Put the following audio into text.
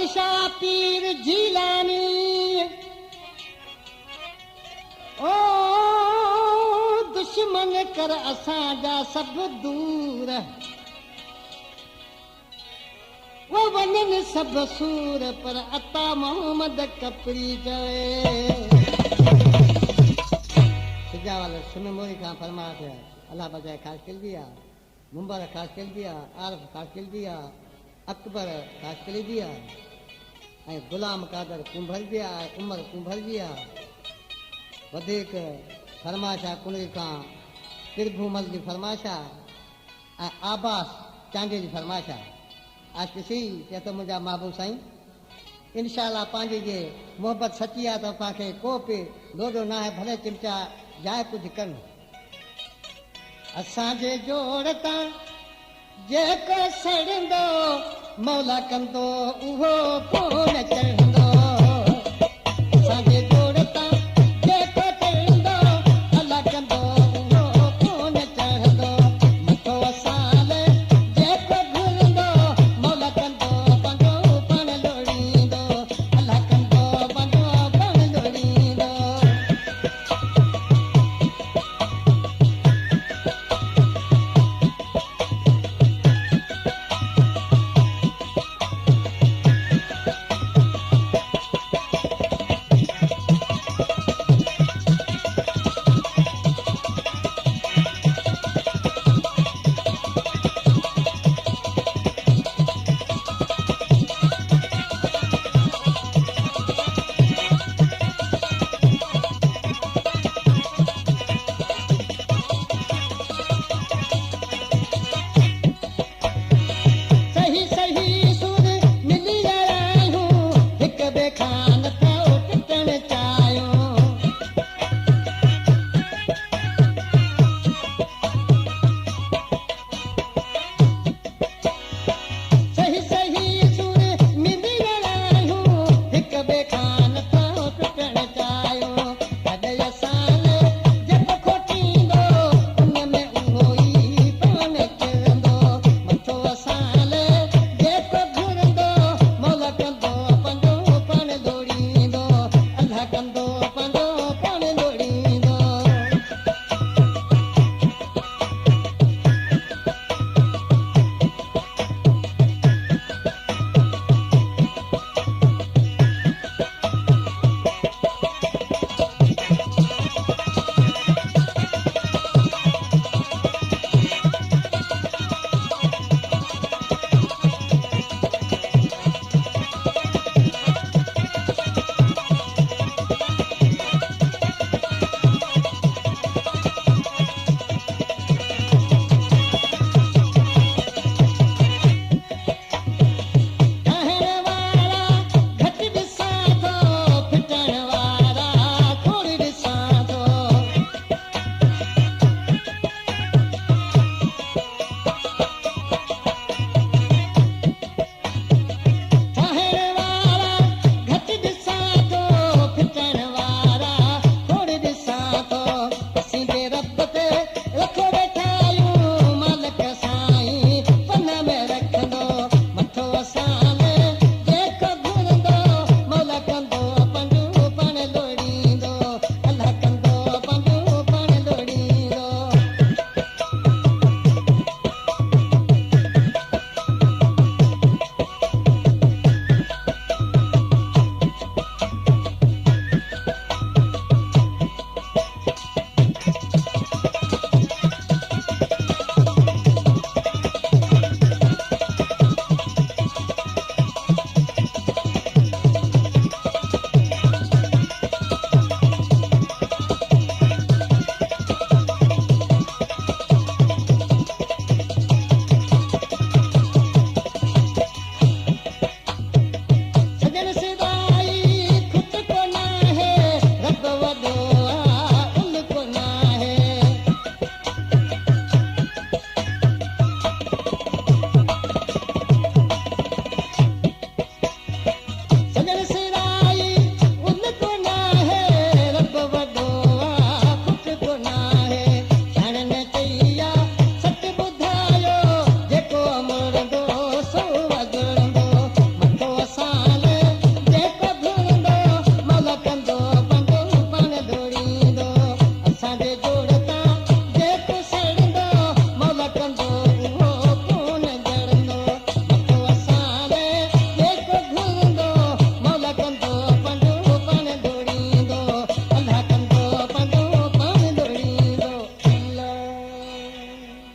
बादशाह पीर जीलानी ओ दुश्मन कर असांजा सब दूर वो वञनि सब सूर पर अता मोहम्मद कपड़ी चवे सिजावल सुन मोरी खां फरमा थे अल्लाह बजाए खास किल दिया मुंबर खास किल दिया आरफ खास किल दिया अकबर खास किल दिया ऐं गुलाम कादर कुंभर दिया उमर कुंभर दिया वधीक फरमाशा कुणरी खां तिरभूमल जी फरमाशा ऐं आबास चांडे जी फरमाशा आज किसी चए तो मुंहिंजा महबूब साईं इंशाअल्लाह पंहिंजी जे मोहबत सची आहे त असांखे को बि लोॾो न आहे भले चिमचा जाए कुझु कनि असांजे जोड़ तां जेको सड़ंदो मौला कंदो उहो कोन चढ़ंदो असांजे